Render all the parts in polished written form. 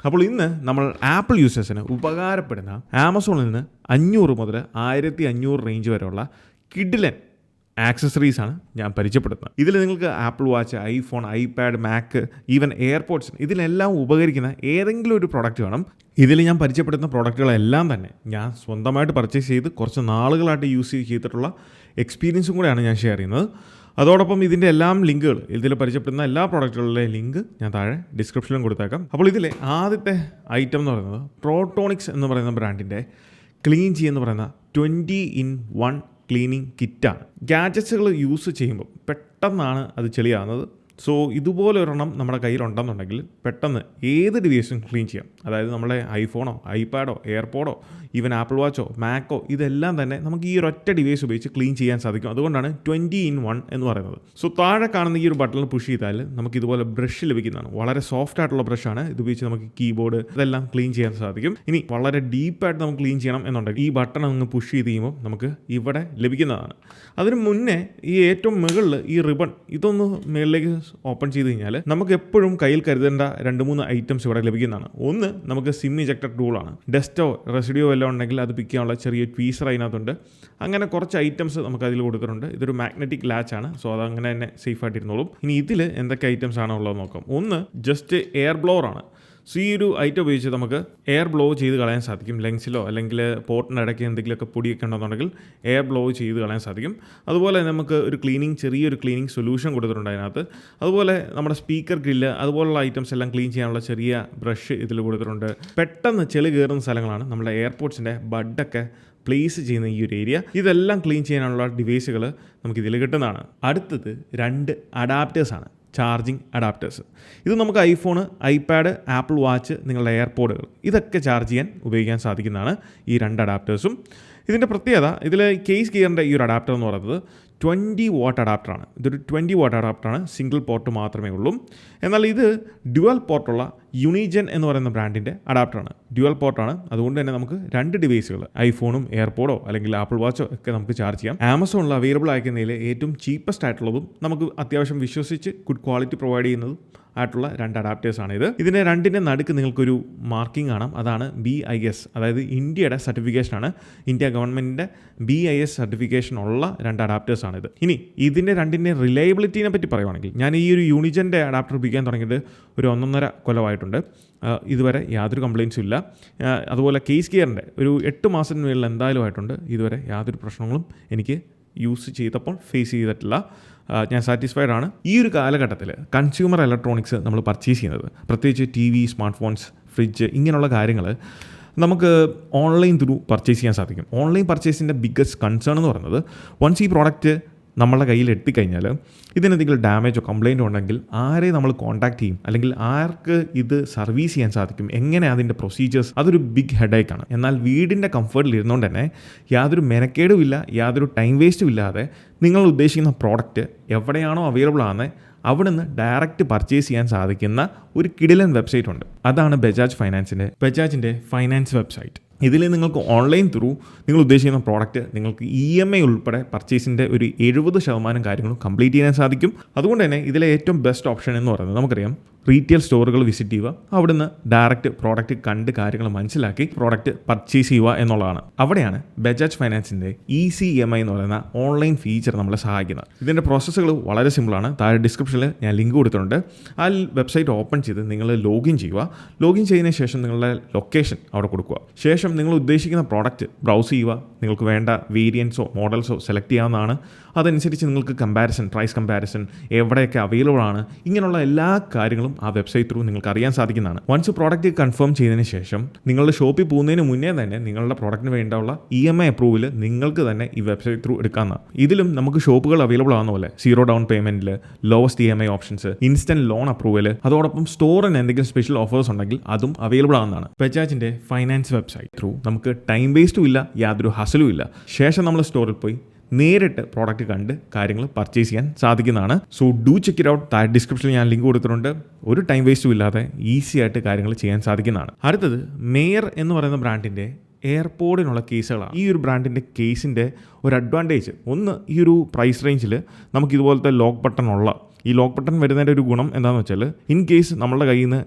അപ്പോൾ ഇന്ന് നമ്മൾ ആപ്പിൾ യൂസേഴ്സിന് ഉപകാരപ്പെടുന്ന ആമസോണിൽ നിന്ന് 500 മുതൽ 1500 റേഞ്ച് വരെയുള്ള കിഡിലൻ ആക്സസറീസ് ആണ് ഞാൻ പരിചയപ്പെടുത്തുന്നത്. ഇതിൽ നിങ്ങൾക്ക് ആപ്പിൾ വാച്ച്, ഐഫോൺ, ഐപാഡ്, മാക്ക്, ഈവൻ എയർപോഡ്സ് ഇതിലെല്ലാം ഉപകരിക്കുന്ന ഏതെങ്കിലും ഒരു പ്രോഡക്റ്റ് വേണം. ഇതിൽ ഞാൻ പരിചയപ്പെടുത്തുന്ന പ്രോഡക്റ്റുകളെല്ലാം തന്നെ ഞാൻ സ്വന്തമായിട്ട് പർച്ചേസ് ചെയ്ത് കുറച്ച് നാളുകളായിട്ട് യൂസ് ചെയ്തിട്ടുള്ള എക്സ്പീരിയൻസും കൂടെയാണ് ഞാൻ ഷെയർ ചെയ്യുന്നത്. അതോടൊപ്പം ഇതിൻ്റെ എല്ലാം ലിങ്കുകൾ, ഇതിൽ പരിചയപ്പെടുന്ന എല്ലാ പ്രോഡക്റ്റുകളുടെ ലിങ്ക് ഞാൻ താഴെ ഡിസ്ക്രിപ്ഷനിലും കൊടുത്തേക്കാം. അപ്പോൾ ഇതിലെ ആദ്യത്തെ ഐറ്റം എന്ന് പറയുന്നത് പ്രോട്ടോണിക്സ് എന്ന് പറയുന്ന ബ്രാൻഡിൻ്റെ ക്ലീൻ ജി എന്ന് പറയുന്ന 20-in-1 ക്ലീനിങ് കിറ്റാണ്. ഗാഡ്ജറ്റ്സുകൾ യൂസ് ചെയ്യുമ്പോൾ പെട്ടെന്നാണ് അത് ചെളിയാകുന്നത്. സോ ഇതുപോലെ ഒരെണ്ണം നമ്മുടെ കയ്യിലുണ്ടെന്നുണ്ടെങ്കിൽ പെട്ടെന്ന് ഏത് ഡിവൈസും ക്ലീൻ ചെയ്യാം. അതായത് നമ്മളെ ഐഫോണോ, ഐപാഡോ, എയർപോഡോ, ഈവൻ ആപ്പിൾ വാച്ചോ, മാക്കോ ഇതെല്ലാം തന്നെ നമുക്ക് ഈ ഒരു ഒറ്റ ഡിവൈസ് ഉപയോഗിച്ച് ക്ലീൻ ചെയ്യാൻ സാധിക്കും. അതുകൊണ്ടാണ് 20-in-1 എന്ന് പറയുന്നത്. സോ താഴെ കാണുന്ന ഈ ഒരു ബട്ടണിൽ പുഷ് ചെയ്താൽ നമുക്ക് ഇതുപോലെ ബ്രഷ് ലഭിക്കുന്നതാണ്. വളരെ സോഫ്റ്റ് ആയിട്ടുള്ള ബ്രഷാണ്. ഇത് ഉപയോഗിച്ച് നമുക്ക് കീബോർഡ് ഇതെല്ലാം ക്ലീൻ ചെയ്യാൻ സാധിക്കും. ഇനി വളരെ ഡീപ്പായിട്ട് നമുക്ക് ക്ലീൻ ചെയ്യണം എന്നുണ്ടെങ്കിൽ ഈ ബട്ടൺ ഒന്ന് പുഷ് ചെയ്ത് കഴിയുമ്പോൾ നമുക്ക് ഇവിടെ ലഭിക്കുന്നതാണ്. അതിന് മുന്നേ ഈ ഏറ്റവും മുകളിൽ ഈ റിബൺ ഇതൊന്ന് മുകളിലേക്ക് ഓപ്പൺ ചെയ്ത് കഴിഞ്ഞാൽ നമുക്ക് എപ്പോഴും കയ്യിൽ കരുതേണ്ട 2-3 ഐറ്റംസ് ഇവിടെ ലഭിക്കുന്നതാണ്. ഒന്ന് നമുക്ക് സിം ഇജക്ടർ ടൂളാണ്. ഡസ്റ്റോ റെസിഡിയോ എല്ലാം ഉണ്ടെങ്കിൽ അത് പിക്ക് ചെയ്യാനുള്ള ചെറിയ ട്വീസർ അതിനകത്തുണ്ട്. അങ്ങനെ കുറച്ച് ഐറ്റംസ് നമുക്ക് അതിൽ കൊടുത്തിട്ടുണ്ട്. ഇതൊരു മാഗ്നറ്റിക് ലാച്ചാണ്. സോ അതങ്ങനെ തന്നെ സേഫ് ആയിട്ടിരുന്നോളും. ഇനി ഇതിൽ എന്തൊക്കെ ഐറ്റംസ് ആണോ ഉള്ളത് നോക്കാം. ഒന്ന് ജസ്റ്റ് എയർ ബ്ലോവർ ആണ്. സോ ഈ ഒരു ഐറ്റം ഉപയോഗിച്ച് നമുക്ക് എയർ ബ്ലോ ചെയ്ത് കളയാൻ സാധിക്കും. ലെങ്സിലോ അല്ലെങ്കിൽ പോർട്ടിൻ്റെ ഇടയ്ക്ക് എന്തെങ്കിലുമൊക്കെ പൊടിയൊക്കെ ഉണ്ടെന്നുണ്ടെങ്കിൽ എയർ ബ്ലോ ചെയ്ത് കളയാൻ സാധിക്കും. അതുപോലെ നമുക്ക് ഒരു ചെറിയൊരു ക്ലീനിങ് സൊല്യൂഷൻ കൊടുത്തിട്ടുണ്ട് അതിനകത്ത്. അതുപോലെ നമ്മുടെ സ്പീക്കർ ഗ്രില്ല് അതുപോലുള്ള ഐറ്റംസ് എല്ലാം ക്ലീൻ ചെയ്യാനുള്ള ചെറിയ ബ്രഷ് ഇതിൽ കൊടുത്തിട്ടുണ്ട്. പെട്ടെന്ന് ചെളി കയറുന്ന സ്ഥലങ്ങളാണ് നമ്മുടെ എയർപോഡ്സിൻ്റെ ബഡൊക്കെ പ്ലേസ് ചെയ്യുന്ന ഈ ഒരു ഏരിയ. ഇതെല്ലാം ക്ലീൻ ചെയ്യാനുള്ള ഡിവൈസുകൾ നമുക്കിതിൽ കിട്ടുന്നതാണ്. അടുത്തത് 2 അഡാപ്റ്റേഴ്സാണ്. Charging adapters. ഇത് നമുക്ക് ഐഫോൺ, ഐപാഡ്, ആപ്പിൾ വാച്ച്, നിങ്ങളുടെ എയർപോഡുകൾ ഇതൊക്കെ ചാർജ് ചെയ്യാൻ ഉപയോഗിക്കാൻ സാധിക്കുന്നതാണ് ഈ 2 അഡാപ്റ്റേഴ്സും. ഇതിൻ്റെ പ്രത്യേകത, ഇതിൽ കേസ് ഗിയറിൻ്റെ ഈ ഒരു അഡാപ്റ്റർ എന്ന് പറയുന്നത് 20 വാട്ട് അഡാപ്റ്ററാണ്. ഇതൊരു 20 വാട്ട് അഡാപ്റ്ററാണ്. സിംഗിൾ പോർട്ട് മാത്രമേ ഉള്ളൂ. എന്നാൽ ഇത് ഡ്യുവൽ പോർട്ടുള്ള യൂണിജൻ എന്ന് പറയുന്ന ബ്രാൻഡിൻ്റെ അഡാപ്റ്ററാണ്. ഡ്യുവൽ പോർട്ടാണ്. അതുകൊണ്ട് തന്നെ നമുക്ക് 2 ഡിവൈസുകൾ, ഐഫോണും എയർപോഡോ അല്ലെങ്കിൽ ആപ്പിൾ വാച്ചോ ഒക്കെ നമുക്ക് ചാർജ് ചെയ്യാം. ആമസോണിൽ അവൈലബിൾ ആയിരിക്കുന്നതിൽ ഏറ്റവും ചീപ്പസ്റ്റ് ആയിട്ടുള്ളതും നമുക്ക് അത്യാവശ്യം വിശ്വസിച്ച് ഗുഡ് ക്വാളിറ്റി പ്രൊവൈഡ് ചെയ്യുന്നതും ആയിട്ടുള്ള 2 അഡാപ്റ്റേഴ്സാണ് ഇത്. ഇതിൻ്റെ 2ൻ്റെ നടുക്ക് നിങ്ങൾക്കൊരു മാർക്കിംഗ് കാണാം. അതാണ് BIS, അതായത് ഇന്ത്യയുടെ സർട്ടിഫിക്കേഷനാണ്. ഇന്ത്യ ഗവൺമെൻറ്റിൻ്റെ BIS സർട്ടിഫിക്കേഷൻ ഉള്ള 2 അഡാപ്റ്റേഴ്സാണ് ഇത്. ഇനി ഇതിൻ്റെ 2ൻ്റെ റിലയബിലിറ്റിനെ പറ്റി പറയുവാണെങ്കിൽ, ഞാൻ ഈ ഒരു യൂണിജൻ്റെ അഡാപ്റ്റർ ഉപയോഗിക്കാൻ തുടങ്ങിയിട്ട് ഒരു 1.5 കൊല്ലമായിട്ടുണ്ട്. ഇതുവരെ യാതൊരു കംപ്ലയിൻസും ഇല്ല. അതുപോലെ കേസ് ഗിയറിൻ്റെ ഒരു 8 മാസത്തിന് മേളിൽ എന്തായാലും ആയിട്ടുണ്ട്. ഇതുവരെ യാതൊരു പ്രശ്നങ്ങളും എനിക്ക് യൂസ് ചെയ്തപ്പോൾ ഫേസ് ചെയ്തിട്ടില്ല. ഞാൻ സാറ്റിസ്ഫൈഡ് ആണ്. ഈ ഒരു കാലഘട്ടത്തിൽ കൺസ്യൂമർ ഇലക്ട്രോണിക്സ് നമ്മൾ പർച്ചേസ് ചെയ്യുന്നത്, പ്രത്യേകിച്ച് TV, സ്മാർട്ട് ഫോൺസ്, ഫ്രിഡ്ജ് ഇങ്ങനെയുള്ള കാര്യങ്ങൾ നമുക്ക് ഓൺലൈൻ ത്രൂ പർച്ചേസ് ചെയ്യാൻ സാധിക്കും. ഓൺലൈൻ പർച്ചേസിൻ്റെ ബിഗ്ഗസ്റ്റ് കൺസേൺ എന്ന് പറയുന്നത്, വൺസ് ഈ പ്രോഡക്റ്റ് നമ്മളുടെ കയ്യിൽ എത്തിക്കഴിഞ്ഞാൽ ഇതിനെന്തെങ്കിലും ഡാമേജോ കംപ്ലയിൻറ്റോ ഉണ്ടെങ്കിൽ ആരെ നമ്മൾ കോൺടാക്ട് ചെയ്യും, അല്ലെങ്കിൽ ആർക്ക് ഇത് സർവീസ് ചെയ്യാൻ സാധിക്കും, എങ്ങനെ അതിൻ്റെ പ്രൊസീജിയേഴ്സ്, അതൊരു ബിഗ് ഹെഡേക്കാണ്. എന്നാൽ വീടിൻ്റെ കംഫർട്ടിൽ ഇരുന്നുകൊണ്ട് തന്നെ യാതൊരു മെനക്കേടും ഇല്ല, യാതൊരു ടൈം വേസ്റ്റും ഇല്ലാതെ നിങ്ങൾ ഉദ്ദേശിക്കുന്ന പ്രോഡക്റ്റ് എവിടെയാണോ അവൈലബിൾ ആകുന്നത് അവിടെ നിന്ന് ഡയറക്റ്റ് പർച്ചേസ് ചെയ്യാൻ സാധിക്കുന്ന ഒരു കിടിലൻ വെബ്സൈറ്റ് ഉണ്ട്. അതാണ് ബജാജിൻ്റെ ഫൈനാൻസ് വെബ്സൈറ്റ്. ഇതിൽ നിങ്ങൾക്ക് ഓൺലൈൻ ത്രൂ നിങ്ങൾ ഉദ്ദേശിക്കുന്ന പ്രോഡക്റ്റ് നിങ്ങൾക്ക് EMI ഉൾപ്പെടെ പർച്ചേസിൻ്റെ ഒരു 70% കാര്യങ്ങളും കംപ്ലീറ്റ് ചെയ്യാൻ സാധിക്കും. അതുകൊണ്ട് തന്നെ ഇതിലെ ഏറ്റവും ബെസ്റ്റ് ഓപ്ഷൻ എന്ന് പറയുന്നത്, നമുക്കറിയാം റീറ്റെയിൽ സ്റ്റോറുകൾ വിസിറ്റ് ചെയ്യുക, അവിടുന്ന് ഡയറക്റ്റ് പ്രോഡക്റ്റ് കണ്ട് കാര്യങ്ങൾ മനസ്സിലാക്കി പ്രോഡക്റ്റ് പർച്ചേസ് ചെയ്യുക എന്നുള്ളതാണ്. അവിടെയാണ് ബജാജ് ഫൈനാൻസിൻ്റെ ഈസി EMI എന്ന് പറയുന്ന ഓൺലൈൻ ഫീച്ചർ നമ്മളെ സഹായിക്കുന്നത്. ഇതിൻ്റെ പ്രോസസ്സുകൾ വളരെ സിമ്പിളാണ്. താഴെ ഡിസ്ക്രിപ്ഷനിൽ ഞാൻ ലിങ്ക് കൊടുത്തിട്ടുണ്ട്. ആ വെബ്സൈറ്റ് ഓപ്പൺ ചെയ്ത് നിങ്ങൾ ലോഗിൻ ചെയ്യുക. ലോഗിൻ ചെയ്തതിന് ശേഷം നിങ്ങളുടെ ലൊക്കേഷൻ അവിടെ കൊടുക്കുക. ശേഷം നിങ്ങൾ ഉദ്ദേശിക്കുന്ന പ്രോഡക്റ്റ് ബ്രൗസ് ചെയ്യുക. നിങ്ങൾക്ക് വേണ്ട വേരിയൻസോ മോഡൽസോ സെലക്ട് ചെയ്യാവുന്നതാണ്. അതനുസരിച്ച് നിങ്ങൾക്ക് പ്രൈസ് കമ്പാരിസൺ, എവിടെയൊക്കെ അവൈലബിൾ ആണ്, ഇങ്ങനെയുള്ള എല്ലാ കാര്യങ്ങളും ആ വെബ്സൈറ്റ് ത്രൂ നിങ്ങൾക്ക് അറിയാൻ സാധിക്കുന്നതാണ്. വൺസ് പ്രോഡക്റ്റ് കൺഫേം ചെയ്തതിന് ശേഷം നിങ്ങളുടെ ഷോപ്പിൽ പോകുന്നതിന് മുന്നേ തന്നെ നിങ്ങളുടെ പ്രോഡക്റ്റിന് വേണ്ടിയുള്ള EMI അപ്രൂവൽ നിങ്ങൾക്ക് തന്നെ ഈ വെബ്സൈറ്റ് ത്രൂ എടുക്കാവുന്നതാണ്. ഇതിലും നമുക്ക് ഷോപ്പുകൾ അവൈലബിൾ ആകുന്ന പോലെ 0 ഡൗൺ പേയ്മെൻറ്റിൽ, lowest EMI options, instant loan approval, അതോടൊപ്പം സ്റ്റോറിന് എന്തെങ്കിലും സ്പെഷ്യൽ ഓഫേഴ്സ് ഉണ്ടെങ്കിൽ അതും അവൈലബിൾ ആകുന്നതാണ്. ബജാജിൻ്റെ ഫൈനാൻസ് വെബ്സൈറ്റ് ത്രൂ നമുക്ക് ടൈം വേസ്റ്റും ഇല്ല, യാതൊരു ഹസലും ഇല്ല. ശേഷം നമ്മൾ സ്റ്റോറിൽ പോയി നേരിട്ട് പ്രോഡക്റ്റ് കണ്ട് കാര്യങ്ങൾ പർച്ചേസ് ചെയ്യാൻ സാധിക്കുന്നതാണ്. So do check it out. താഴെ ഡിസ്ക്രിപ്ഷനിൽ ഞാൻ ലിങ്ക് കൊടുത്തിട്ടുണ്ട്. ഒരു ടൈം വേസ്റ്റും ഇല്ലാതെ ഈസി ആയിട്ട് കാര്യങ്ങൾ ചെയ്യാൻ സാധിക്കുന്നതാണ്. അടുത്തത് മേയർ എന്ന് പറയുന്ന ബ്രാൻഡിൻ്റെ എയർപോഡിനുള്ള കേസുകളാണ്. ഈ ഒരു ബ്രാൻഡിൻ്റെ കേസിൻ്റെ ഒരു അഡ്വാൻറ്റേജ് ഒന്ന്, ഈ ഒരു പ്രൈസ് റേഞ്ചിൽ നമുക്ക് ഇതുപോലത്തെ ലോക്ക് ബട്ടൺ ഉള്ള ഈ ലോക്ക് ബട്ടൺ വരുന്നതിൻ്റെ ഒരു ഗുണം എന്താണെന്ന് വെച്ചാൽ ഇൻ കേസ് നമ്മളുടെ കയ്യിൽ നിന്ന്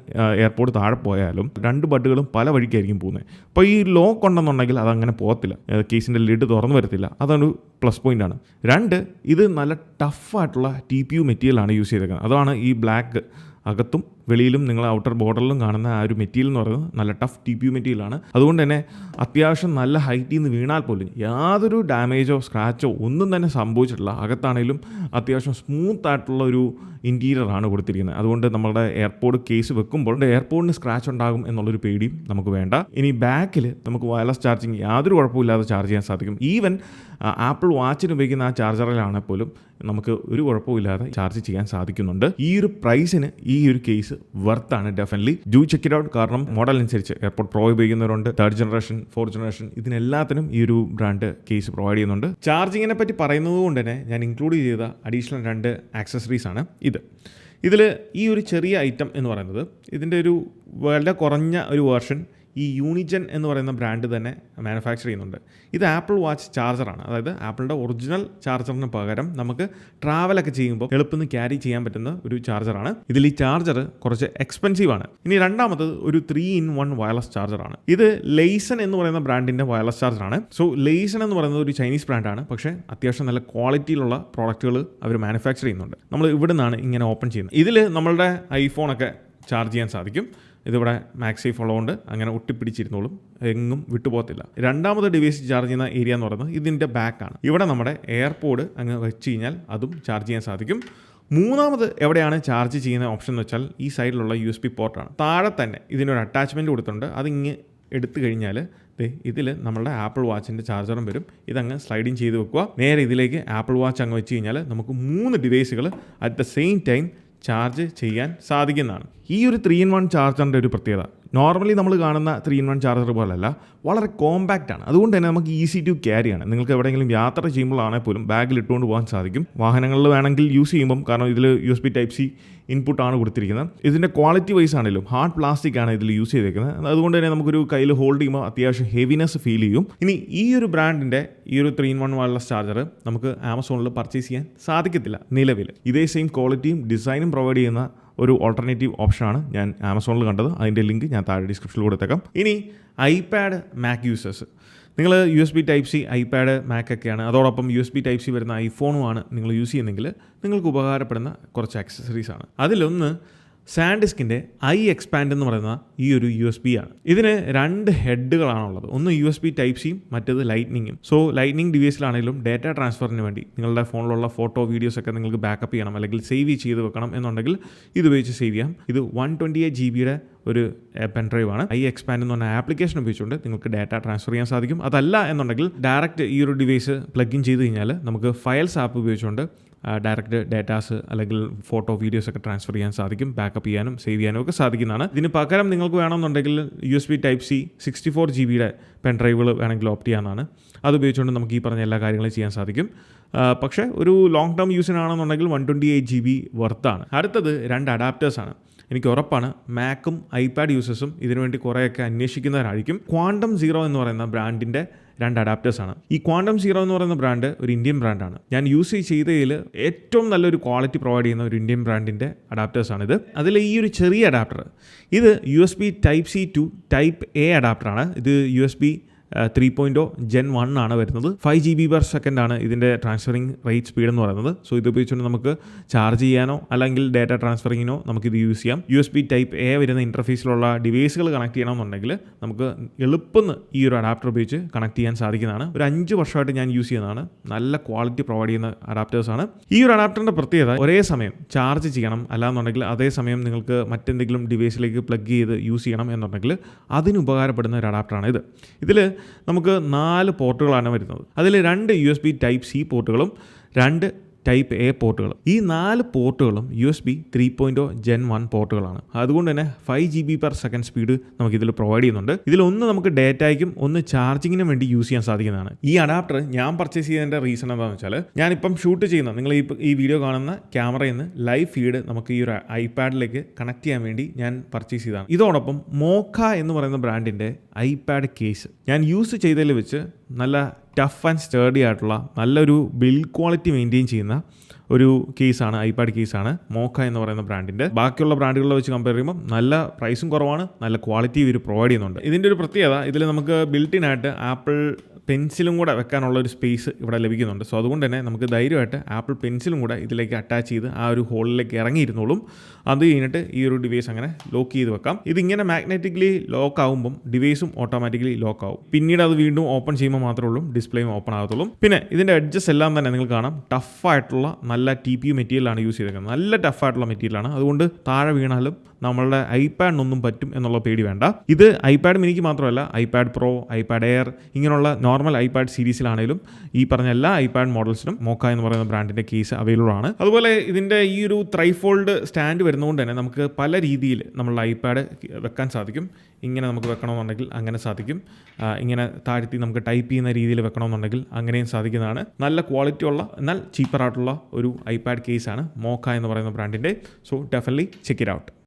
എയർപോർട്ട് താഴെ പോയാലും 2 ബഡുകളും പല വഴിക്കായിരിക്കും പോകുന്നത്. അപ്പോൾ ഈ ലോക്ക് ഉണ്ടെന്നുണ്ടെങ്കിൽ അതങ്ങനെ പോകത്തില്ല, കേസിൻ്റെ ലിഡ് തുറന്നു വരത്തില്ല. അതൊരു പ്ലസ് പോയിൻ്റ് ആണ്. 2, ഇത് നല്ല ടഫായിട്ടുള്ള TPU മെറ്റീരിയലാണ് യൂസ് ചെയ്തേക്കുന്നത്. അതാണ് ഈ ബ്ലാക്ക് അകത്തും വെളിയിലും നിങ്ങൾ ഔട്ടർ ബോർഡറിലും കാണുന്ന ആ ഒരു മെറ്റീരിയൽ എന്ന് പറയുന്നത് നല്ല ടഫ് TPU മെറ്റീരിയലാണ്. അതുകൊണ്ട് തന്നെ അത്യാവശ്യം നല്ല ഹൈറ്റിൽ നിന്ന് വീണാൽ പോലും യാതൊരു ഡാമേജോ സ്ക്രാച്ചോ ഒന്നും തന്നെ സംഭവിച്ചിട്ടില്ല. അകത്താണെങ്കിലും അത്യാവശ്യം സ്മൂത്ത് ആയിട്ടുള്ള ഒരു ഇൻറ്റീരിയറാണ് കൊടുത്തിരിക്കുന്നത്. അതുകൊണ്ട് നമ്മുടെ എയർപോർട്ട് കേസ് വെക്കുമ്പോൾ എയർപോർട്ടിന് സ്ക്രാച്ച് ഉണ്ടാകും എന്നുള്ളൊരു പേടിയും നമുക്ക് വേണ്ട. ഇനി ബാക്കിൽ നമുക്ക് വയർലെസ് ചാർജിങ് യാതൊരു കുഴപ്പമില്ലാതെ ചാർജ് ചെയ്യാൻ സാധിക്കും. ഈവൻ ആപ്പിൾ വാച്ചിന് ഉപയോഗിക്കുന്ന ആ ചാർജറിലാണെങ്കിൽ പോലും നമുക്ക് ഒരു കുഴപ്പമില്ലാതെ ചാർജ് ചെയ്യാൻ സാധിക്കുന്നുണ്ട്. ഈ ഒരു പ്രൈസിന് ഈ ഒരു കേസ് വർത്താണ് definitely. Do check it out. കാരണം മോഡൽ അനുസരിച്ച് എയർപോർട്ട് പ്രോ ഉപയോഗിക്കുന്നവരുണ്ട്, 3rd ജനറേഷൻ 4th ജനറേഷൻ, ഇതിനെല്ലാത്തിനും ഈ ഒരു ബ്രാൻഡ് കേസ് പ്രൊവൈഡ് ചെയ്യുന്നുണ്ട്. ചാർജിങ്ങിനെ പറ്റി പറയുന്നത് കൊണ്ട് തന്നെ ഞാൻ ഇൻക്ലൂഡ് ചെയ്ത അഡീഷണൽ 2 ആക്സസറീസ് ആണ് ഇതിൽ ഈ ഒരു ചെറിയ ഐറ്റം എന്ന് പറയുന്നത് ഇതിൻ്റെ ഒരു വളരെ കുറഞ്ഞ ഒരു വേർഷൻ ഈ യൂണിജൻ എന്ന് പറയുന്ന ബ്രാൻഡ് തന്നെ മാനുഫാക്ചർ ചെയ്യുന്നുണ്ട്. ഇത് ആപ്പിൾ വാച്ച് ചാർജറാണ്. അതായത് ആപ്പിളിൻ്റെ ഒറിജിനൽ ചാർജറിന് പകരം നമുക്ക് ട്രാവലൊക്കെ ചെയ്യുമ്പോൾ എളുപ്പം ക്യാരി ചെയ്യാൻ പറ്റുന്ന ഒരു ചാർജറാണ്. ഇതിൽ ഈ ചാർജർ കുറച്ച് എക്സ്പെൻസീവ് ആണ്. ഇനി രണ്ടാമത്തത് ഒരു 3-in-1 വയർലെസ് ചാർജറാണ്. ഇത് ലെയ്സൺ എന്ന് പറയുന്ന ബ്രാൻഡിൻ്റെ വയർലെസ് ചാർജറാണ്. സോ ലെയ്സൺ എന്ന് പറയുന്നത് ഒരു ചൈനീസ് ബ്രാൻഡാണ്. പക്ഷേ അത്യാവശ്യം നല്ല ക്വാളിറ്റിയിലുള്ള പ്രോഡക്റ്റുകൾ അവർ മാനുഫാക്ചർ ചെയ്യുന്നുണ്ട്. നമ്മൾ ഇവിടെ നിന്നാണ് ഇങ്ങനെ ഓപ്പൺ ചെയ്യുന്നത്. ഇതിൽ നമ്മളുടെ ഐഫോണൊക്കെ ചാർജ് ചെയ്യാൻ സാധിക്കും. ഇതിവിടെ മാക്സേഫ് ഉള്ളതുകൊണ്ട് അങ്ങനെ ഒട്ടിപ്പിടിച്ചിരുന്നോളും, എങ്ങും വിട്ടുപോകത്തില്ല. രണ്ടാമത് ഡിവൈസ് ചാർജ് ചെയ്യുന്ന ഏരിയ എന്ന് പറയുന്നത് ഇതിൻ്റെ ബാക്കാണ്. ഇവിടെ നമ്മുടെ എയർപോഡ് അങ്ങ് വെച്ച് കഴിഞ്ഞാൽ അതും ചാർജ് ചെയ്യാൻ സാധിക്കും. മൂന്നാമത് എവിടെയാണ് ചാർജ് ചെയ്യുന്ന ഓപ്ഷൻ എന്ന് വെച്ചാൽ ഈ സൈഡിലുള്ള USB പോർട്ടാണ്. താഴെ തന്നെ ഇതിനൊരു അറ്റാച്ച്മെൻറ്റ് കൊടുത്തിട്ടുണ്ട്. അതിങ്ങ് എടുത്തു കഴിഞ്ഞാൽ ഇതിൽ നമ്മളുടെ ആപ്പിൾ വാച്ചിൻ്റെ ചാർജറും വരും. ഇതങ്ങ് സ്ലൈഡിങ് ചെയ്ത് വെക്കുക. നേരെ ഇതിലേക്ക് ആപ്പിൾ വാച്ച് അങ്ങ് വെച്ച് കഴിഞ്ഞാൽ നമുക്ക് 3 ഡിവൈസുകൾ at the same time charge ചെയ്യാൻ സാധിക്കുന്നതാണ്. ഈ ഒരു 3-in-1 ചാർജറിൻ്റെ ഒരു പ്രത്യേകത നോർമലി നമ്മൾ കാണുന്ന 3-in-1 ചാർജർ പോലല്ല, വളരെ കോമ്പാക്റ്റ് ആണ്. അതുകൊണ്ട് തന്നെ നമുക്ക് ഈസി ടു ക്യാരി ആണ്. നിങ്ങൾക്ക് എവിടെയെങ്കിലും യാത്ര ചെയ്യുമ്പോഴാണെങ്കിൽ പോലും ബാഗിൽ ഇട്ടുകൊണ്ട് പോകാൻ സാധിക്കും. വാഹനങ്ങളിൽ വേണമെങ്കിൽ യൂസ് ചെയ്യുമ്പം, കാരണം ഇതിൽ USB Type-C ഇൻപുട്ടാണ് കൊടുത്തിരിക്കുന്നത്. ഇതിൻ്റെ ക്വാളിറ്റി വൈസ് ആണെങ്കിലും ഹാർഡ് പ്ലാസ്റ്റിക് ആണ് ഇതിൽ യൂസ് ചെയ്തേക്കുന്നത്. അതുകൊണ്ട് തന്നെ നമുക്കൊരു കയ്യിൽ ഹോൾഡ് ചെയ്യുമ്പോൾ അത്യാവശ്യം ഹെവിനെസ് ഫീൽ ചെയ്യും. ഇനി ഈ ഒരു ബ്രാൻഡിൻ്റെ ഈ ഒരു 3-in-1 വയർലെസ് ചാർജർ നമുക്ക് ആമസോണിൽ പർച്ചേസ് ചെയ്യാൻ സാധിക്കത്തില്ല നിലവിൽ. ഇതേ സെയിം ക്വാളിറ്റിയും ഡിസൈനും പ്രൊവൈഡ് ചെയ്യുന്ന ഒരു ഓൾട്ടർനേറ്റീവ് ഓപ്ഷനാണ് ഞാൻ ആമസോണിൽ കണ്ടത്. അതിൻ്റെ ലിങ്ക് ഞാൻ താഴെ ഡിസ്ക്രിപ്ഷനിൽ കൊടുത്തേക്കാം. ഇനി ഐപാഡ് മാക് യൂസേഴ്സ്, നിങ്ങൾ USB Type-C ഐപാഡ് മാക് ഒക്കെയാണ്, അതോടൊപ്പം USB Type-C വരുന്ന ഐഫോണുമാണ് നിങ്ങൾ യൂസ് ചെയ്യുന്നതെങ്കിൽ നിങ്ങൾക്ക് ഉപകാരപ്പെടുന്ന കുറച്ച് ആക്സസറീസ് ആണ്. അതിലൊന്ന് സാൻഡിസ്കിൻ്റെ iExpand എന്ന് പറയുന്ന ഈ ഒരു USB ആണ്. ഇതിന് 2 ഹെഡുകളാണുള്ളത്. ഒന്ന് USB Type-Cയും മറ്റേത് ലൈറ്റ്നിങ്ങും. സോ ലൈറ്റ്നിങ് ഡിവൈസിലാണെങ്കിലും ഡാറ്റ ട്രാൻസ്ഫറിന് വേണ്ടി നിങ്ങളുടെ ഫോണിലുള്ള ഫോട്ടോ വീഡിയോസൊക്കെ നിങ്ങൾക്ക് ബാക്കപ്പ് ചെയ്യണം അല്ലെങ്കിൽ സേവ് ചെയ്ത് വെക്കണം എന്നുണ്ടെങ്കിൽ ഇതുപയോഗിച്ച് സേവ് ചെയ്യാം. ഇത് 128 GB ഒരു പെൻഡ്രൈവ് ആണ്. iExpand എന്ന് പറഞ്ഞ ആപ്ലിക്കേഷൻ ഉപയോഗിച്ചുകൊണ്ട് നിങ്ങൾക്ക് ഡാറ്റ ട്രാൻസ്ഫർ ചെയ്യാൻ സാധിക്കും. അതല്ല എന്നുണ്ടെങ്കിൽ ഡയറക്റ്റ് ഈ ഒരു ഡിവൈസ് പ്ലഗ് ഇൻ ചെയ്ത് കഴിഞ്ഞാൽ നമുക്ക് ഫയൽസ് ആപ്പ് ഉപയോഗിച്ചുകൊണ്ട് ഡയറക്റ്റ് ഡാറ്റാസ് അല്ലെങ്കിൽ ഫോട്ടോ വീഡിയോസ് ഒക്കെ ട്രാൻസ്ഫർ ചെയ്യാൻ സാധിക്കും. ബാക്കപ്പ് ചെയ്യാനും സേവ് ചെയ്യാനും ഒക്കെ സാധിക്കുന്നതാണ്. ഇതിന് പകരം നിങ്ങൾക്ക് വേണമെന്നുണ്ടെങ്കിൽ USB Type-C 64 GB പെൻഡ്രൈവുകൾ വേണമെങ്കിൽ ഓപ്റ്റ് ചെയ്യാവുന്നതാണ്. അത് ഉപയോഗിച്ചുകൊണ്ട് നമുക്ക് ഈ പറഞ്ഞ എല്ലാ കാര്യങ്ങളും ചെയ്യാൻ സാധിക്കും. പക്ഷേ ഒരു ലോങ് ടേം യൂസിനാണെന്നുണ്ടെങ്കിൽ 128 GB വർത്താണ്. അടുത്തത് 2 അഡാപ്റ്റേഴ്സാണ്. എനിക്ക് ഉറപ്പാണ് മാക്കും ഐപാഡ് യൂസേഴ്സും ഇതിനുവേണ്ടി കുറേയൊക്കെ അന്വേഷിക്കുന്നവരായിരിക്കും. ക്വാണ്ടം സീറോ എന്ന് പറയുന്ന ബ്രാൻഡിൻ്റെ 2 അഡാപ്റ്റേഴ്സാണ്. ഈ ക്വാണ്ടം സീറോ എന്ന് പറയുന്ന ബ്രാൻഡ് ഒരു ഇന്ത്യൻ ബ്രാൻഡാണ്. ഞാൻ യൂസ് ചെയ്തതിൽ ഏറ്റവും നല്ലൊരു ക്വാളിറ്റി പ്രൊവൈഡ് ചെയ്യുന്ന ഒരു ഇന്ത്യൻ ബ്രാൻഡിൻ്റെ അഡാപ്റ്റേഴ്സാണിത്. അതിൽ ഈ ഒരു ചെറിയ അഡാപ്റ്റർ ഇത് USB Type-C to Type A അഡാപ്റ്ററാണ്. ഇത് USB 3.0 Gen 1 ആണ് വരുന്നത്. 5 GB/s ആണ് ഇതിൻ്റെ ട്രാൻസ്ഫറിങ് റേറ്റ് സ്പീഡ് എന്ന് പറയുന്നത്. സോ ഇത് ഉപയോഗിച്ചുകൊണ്ട് നമുക്ക് ചാർജ് ചെയ്യാനോ അല്ലെങ്കിൽ ഡാറ്റ ട്രാൻസ്ഫറിങ്ങിനോ നമുക്കിത് യൂസ് ചെയ്യാം. USB Type A വരുന്ന ഇൻ്റർഫേസിലുള്ള ഡിവൈസുകൾ കണക്ട് ചെയ്യണമെന്നുണ്ടെങ്കിൽ നമുക്ക് എളുപ്പം ഈ ഒരു അഡാപ്റ്റർ ഉപയോഗിച്ച് കണക്ട് ചെയ്യാൻ സാധിക്കുന്നതാണ്. ഒരു 5 വർഷമായിട്ട് ഞാൻ യൂസ് ചെയ്യുന്നതാണ്. നല്ല ക്വാളിറ്റി പ്രൊവൈഡ് ചെയ്യുന്ന അഡാപ്റ്റേഴ്സാണ്. ഈ ഒരു അഡാപ്റ്ററിൻ്റെ പ്രത്യേകത ഒരേ സമയം ചാർജ് ചെയ്യണം, അല്ലാന്നുണ്ടെങ്കിൽ അതേസമയം നിങ്ങൾക്ക് മറ്റെന്തെങ്കിലും ഡിവൈസിലേക്ക് പ്ലഗ് ചെയ്ത് യൂസ് ചെയ്യണം എന്നുണ്ടെങ്കിൽ അതിന് ഉപകാരപ്പെടുന്ന ഒരു അഡാപ്റ്ററാണ് ഇത്. ഇതിൽ നമുക്ക് 4 പോർട്ടുകളാണ് വരുന്നത്. അതിൽ 2 USB Type-C പോർട്ടുകളും 2 Type A പോർട്ടുകളും. ഈ 4 പോർട്ടുകളും USB 3.0 Gen 1 പോർട്ടുകളാണ്. അതുകൊണ്ട് തന്നെ 5 GB/s സ്പീഡ് നമുക്കിതിൽ പ്രൊവൈഡ് ചെയ്യുന്നുണ്ട്. ഇതിലൊന്ന് നമുക്ക് ഡേറ്റയ്ക്കും ഒന്ന് ചാർജിങ്ങിനും വേണ്ടി യൂസ് ചെയ്യാൻ സാധിക്കുന്നതാണ്. ഈ അഡാപ്റ്റർ ഞാൻ പർച്ചേസ് ചെയ്തതിൻ്റെ റീസൺ എന്താണെന്ന് വെച്ചാൽ ഞാനിപ്പം ഷൂട്ട് ചെയ്യുന്ന നിങ്ങൾ ഈ വീഡിയോ കാണുന്ന ക്യാമറയിൽ നിന്ന് ലൈവ് ഫീഡ് നമുക്ക് ഈ ഒരു ഐപാഡിലേക്ക് കണക്ട് ചെയ്യാൻ വേണ്ടി ഞാൻ പർച്ചേസ് ചെയ്തതാണ്. ഇതോടൊപ്പം മോക്ക എന്ന് പറയുന്ന ബ്രാൻഡിൻ്റെ ഐപാഡ് കേസ് ഞാൻ യൂസ് ചെയ്തതിൽ വെച്ച് നല്ല ടഫ് ആൻഡ് സ്റ്റേർഡി ആയിട്ടുള്ള നല്ലൊരു ബിൽഡ് ക്വാളിറ്റി മെയിൻറ്റെയിൻ ചെയ്യുന്ന ഒരു കേസാണ്, ഐപാഡ് കേസാണ് മോക്ക എന്ന് പറയുന്ന ബ്രാൻഡിൻ്റെ. ബാക്കിയുള്ള ബ്രാൻഡുകളെ വെച്ച് കമ്പയർ ചെയ്യുമ്പോൾ നല്ല പ്രൈസും കുറവാണ്, നല്ല ക്വാളിറ്റി ഇവർ പ്രൊവൈഡ് ചെയ്യുന്നുണ്ട്. ഇതിൻ്റെ ഒരു പ്രത്യേകത, ഇതിൽ നമുക്ക് ബിൽട്ടിനായിട്ട് ആപ്പിൾ പെൻസിലും കൂടെ വെക്കാനുള്ള ഒരു സ്പേസ് ഇവിടെ ലഭിക്കുന്നുണ്ട്. സോ അതുകൊണ്ട് തന്നെ നമുക്ക് ധൈര്യമായിട്ട് ആപ്പിൾ പെൻസിലും കൂടെ ഇതിലേക്ക് അറ്റാച്ച് ചെയ്ത് ആ ഒരു ഹോളിലേക്ക് ഇറങ്ങിയിരുന്നോളും. അത് കഴിഞ്ഞിട്ട് ഈ ഒരു ഡിവൈസ് അങ്ങനെ ലോക്ക് ചെയ്ത് വെക്കാം. ഇതിങ്ങനെ മാഗ്നറ്റിക്കലി ലോക്ക് ആകുമ്പം ഡിവൈസും ഓട്ടോമാറ്റിക്കലി ലോക്ക് ആവും. പിന്നീട് അത് വീണ്ടും ഓപ്പൺ ചെയ്യുമ്പോൾ മാത്രമേ ഉള്ളൂ ഡിസ്പ്ലേയും ഓപ്പൺ ആകത്തുള്ളൂ. പിന്നെ ഇതിൻ്റെ എഡ്ജസ് എല്ലാം തന്നെ നിങ്ങൾ കാണാം ടഫായിട്ടുള്ള നല്ല TPU മെറ്റീരിയലാണ് യൂസ് ചെയ്തേക്കുന്നത്. നല്ല ടഫായിട്ടുള്ള മെറ്റീരിയലാണ്. അതുകൊണ്ട് താഴെ വീണാലും നമ്മളുടെ ഐപാഡിനൊന്നും പറ്റും എന്നുള്ള പേടി വേണ്ട. ഇത് ഐപാഡ് മിനിക്ക് മാത്രമല്ല, ഐപാഡ് പ്രോ, ഐപാഡ് എയർ, ഇങ്ങനെയുള്ള നോർമൽ ഐപാഡ് സീരീസിലാണെങ്കിലും ഈ പറഞ്ഞ എല്ലാ ഐപാഡ് മോഡൽസിനും മോക്ക എന്ന് പറയുന്ന ബ്രാൻഡിൻ്റെ കേസ് അവൈലബിൾ ആണ്. അതുപോലെ ഇതിൻ്റെ ഈ ഒരു ത്രൈഫോൾഡ് സ്റ്റാൻഡ് വരുന്നതുകൊണ്ട് തന്നെ നമുക്ക് പല രീതിയിൽ നമ്മളുടെ ഐപാഡ് വെക്കാൻ സാധിക്കും. ഇങ്ങനെ നമുക്ക് വെക്കണമെന്നുണ്ടെങ്കിൽ അങ്ങനെ സാധിക്കും. ഇങ്ങനെ താഴ്ത്തി നമുക്ക് ടൈപ്പ് ചെയ്യുന്ന രീതിയിൽ വെക്കണമെന്നുണ്ടെങ്കിൽ അങ്ങനെയും സാധിക്കുന്നതാണ്. നല്ല ക്വാളിറ്റി ഉള്ള എന്നാൽ ചീപ്പറായിട്ടുള്ള ഒരു ഐപാഡ് കേസാണ് മോക്ക എന്ന് പറയുന്ന ബ്രാൻഡിൻ്റെ. So definitely check it out.